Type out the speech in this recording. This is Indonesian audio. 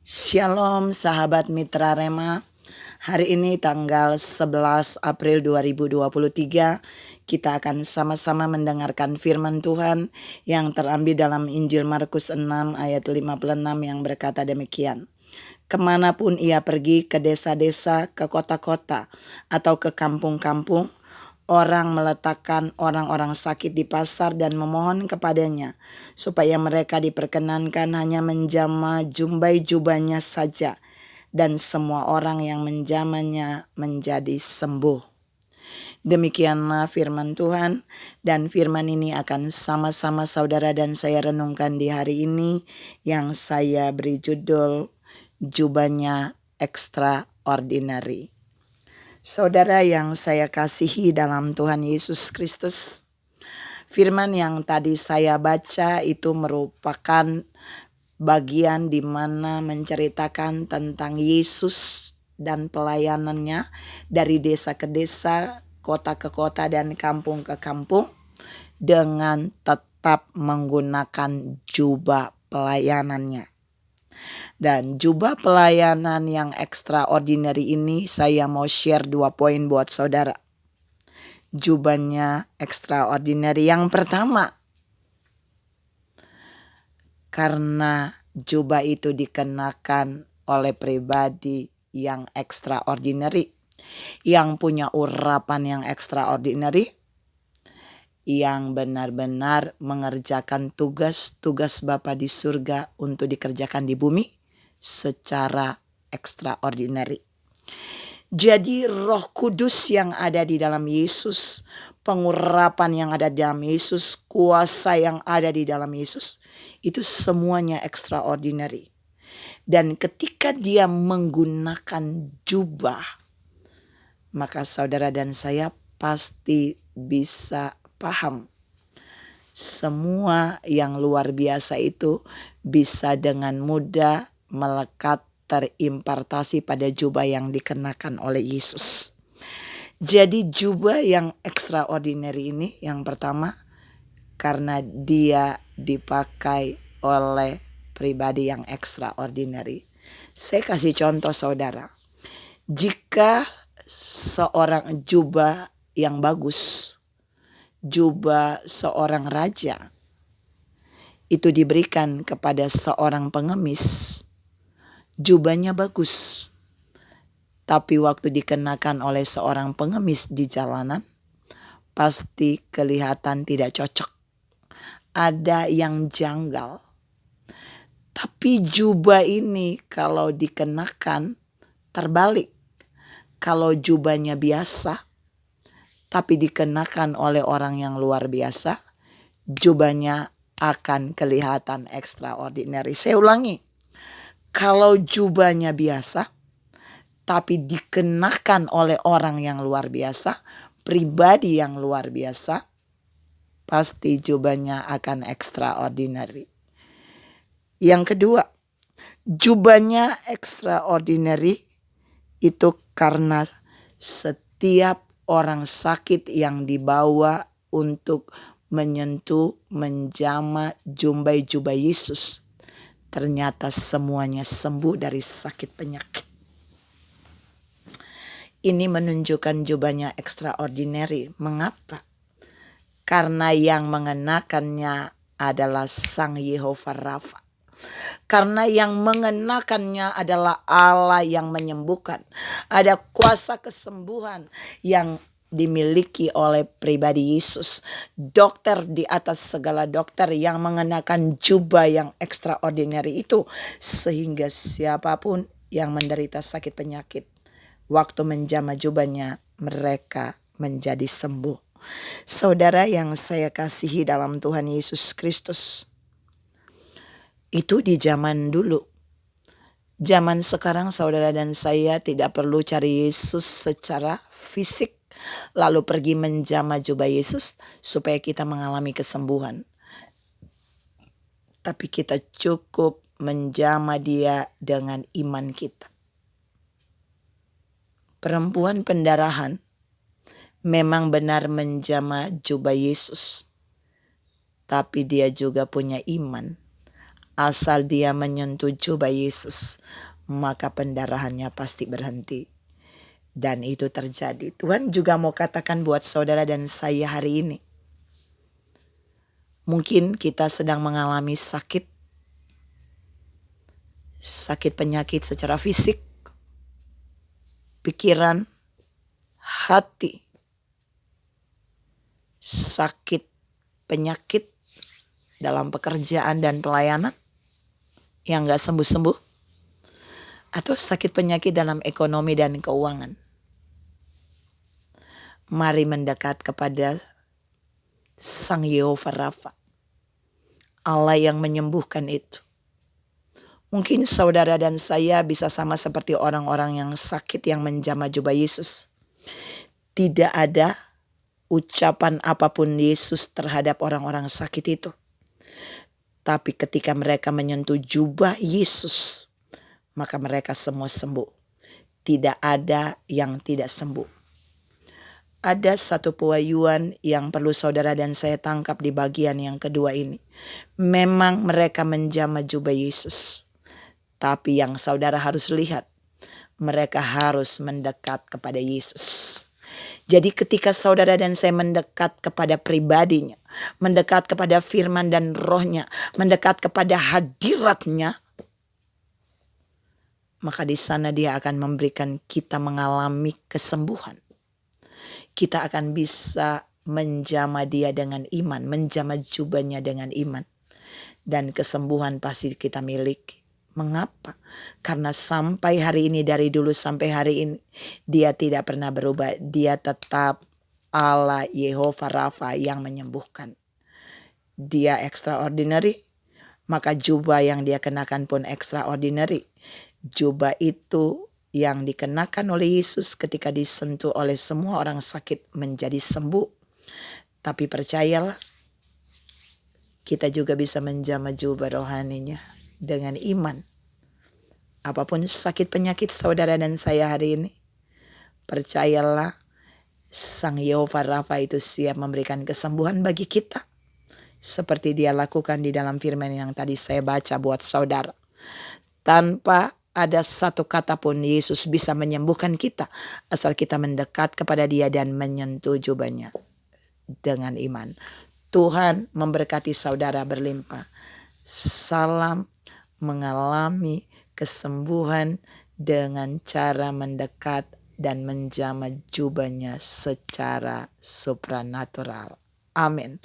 Shalom sahabat Mitra Rema. Hari ini tanggal 11 April 2023 kita akan sama-sama mendengarkan firman Tuhan yang terambil dalam Injil Markus 6 ayat 56 yang berkata demikian. Kemanapun ia pergi, ke desa-desa, ke kota-kota, atau ke kampung-kampung, orang meletakkan orang-orang sakit di pasar dan memohon kepadanya, supaya mereka diperkenankan hanya menjamah jumbai jubahnya saja, dan semua orang yang menjamahnya menjadi sembuh. Demikianlah firman Tuhan, dan firman ini akan sama-sama saudara dan saya renungkan di hari ini, yang saya beri judul jubahnya extraordinary. Saudara yang saya kasihi dalam Tuhan Yesus Kristus, firman yang tadi saya baca itu merupakan bagian di mana menceritakan tentang Yesus dan pelayanannya dari desa ke desa, kota ke kota, dan kampung ke kampung dengan tetap menggunakan jubah pelayanannya. Dan jubah pelayanan yang extraordinary ini saya mau share 2 poin buat saudara. Jubahnya extraordinary yang pertama, karena jubah itu dikenakan oleh pribadi yang extraordinary, yang punya urapan yang extraordinary, yang benar-benar mengerjakan tugas-tugas Bapa di surga untuk dikerjakan di bumi secara extraordinary. Jadi Roh Kudus yang ada di dalam Yesus, pengurapan yang ada di dalam Yesus, kuasa yang ada di dalam Yesus, itu semuanya extraordinary. Dan ketika dia menggunakan jubah, maka saudara dan saya pasti bisa paham. Semua yang luar biasa itu bisa dengan mudah melekat terimpartasi pada jubah yang dikenakan oleh Yesus. Jadi jubah yang extraordinary ini yang pertama, karena dia dipakai oleh pribadi yang extraordinary. Saya kasih contoh saudara. Jika seorang jubah yang bagus, jubah seorang raja, itu diberikan kepada seorang pengemis, jubahnya bagus, tapi waktu dikenakan oleh seorang pengemis di jalanan, pasti kelihatan tidak cocok. Ada yang janggal. Tapi jubah ini kalau dikenakan terbalik. Kalau jubahnya biasa, tapi dikenakan oleh orang yang luar biasa, jubahnya akan kelihatan extraordinary. Saya ulangi, kalau jubahnya biasa, tapi dikenakan oleh orang yang luar biasa, pribadi yang luar biasa, pasti jubahnya akan extraordinary. Yang kedua, jubahnya extraordinary itu karena setiap orang sakit yang dibawa untuk menyentuh, menjamah jumbai jubah Yesus, ternyata semuanya sembuh dari sakit penyakit. Ini menunjukkan jubahnya extraordinary. Mengapa? Karena yang mengenakannya adalah Sang Yehova Rafa. Karena yang mengenakannya adalah Allah yang menyembuhkan. Ada kuasa kesembuhan yang dimiliki oleh pribadi Yesus. Dokter di atas segala dokter yang mengenakan jubah yang extraordinary itu. Sehingga siapapun yang menderita sakit penyakit, waktu menjamah jubahnya, mereka menjadi sembuh. Saudara yang saya kasihi dalam Tuhan Yesus Kristus, itu di zaman dulu. Zaman sekarang saudara dan saya tidak perlu cari Yesus secara fisik, lalu pergi menjamah jubah Yesus supaya kita mengalami kesembuhan. Tapi kita cukup menjamah dia dengan iman kita. Perempuan pendarahan memang benar menjamah jubah Yesus, tapi dia juga punya iman. Asal dia menyentuh jubah Yesus, maka pendarahannya pasti berhenti. Dan itu terjadi. Tuhan juga mau katakan buat saudara dan saya hari ini. Mungkin kita sedang mengalami sakit penyakit secara fisik, pikiran, hati, sakit penyakit dalam pekerjaan dan pelayanan yang gak sembuh-sembuh, atau sakit penyakit dalam ekonomi dan keuangan. Mari mendekat kepada Sang Yehova Rafa, Allah yang menyembuhkan itu. Mungkin saudara dan saya bisa sama seperti orang-orang yang sakit yang menjamah jubah Yesus. Tidak ada ucapan apapun Yesus terhadap orang-orang sakit itu. Tapi ketika mereka menyentuh jubah Yesus, maka mereka semua sembuh. Tidak ada yang tidak sembuh. Ada satu pewahyuan yang perlu saudara dan saya tangkap di bagian yang kedua ini. Memang mereka menjamah jubah Yesus. Tapi yang saudara harus lihat, mereka harus mendekat kepada Yesus. Jadi ketika saudara dan saya mendekat kepada pribadinya, mendekat kepada firman dan rohnya, mendekat kepada hadiratnya, maka di sana dia akan memberikan kita mengalami kesembuhan. Kita akan bisa menjamah dia dengan iman, menjamah jubahnya dengan iman. Dan kesembuhan pasti kita miliki. Mengapa? Karena sampai hari ini, dari dulu sampai hari ini, dia tidak pernah berubah. Dia tetap Allah Yehova Rafa yang menyembuhkan. Dia extraordinary, maka jubah yang dia kenakan pun extraordinary. Jubah itu yang dikenakan oleh Yesus ketika disentuh oleh semua orang sakit menjadi sembuh. Tapi percayalah, kita juga bisa menjamah jubah rohaninya dengan iman. Apapun sakit penyakit saudara dan saya hari ini, percayalah Sang Yehova Rafa itu siap memberikan kesembuhan bagi kita. Seperti dia lakukan di dalam firman yang tadi saya baca buat saudara. Tanpa ada satu kata pun Yesus bisa menyembuhkan kita. Asal kita mendekat kepada dia dan menyentuh jubahnya dengan iman. Tuhan memberkati saudara berlimpah. Salam mengalami kesembuhan dengan cara mendekat dan menjamah jubahnya secara supranatural. Amin.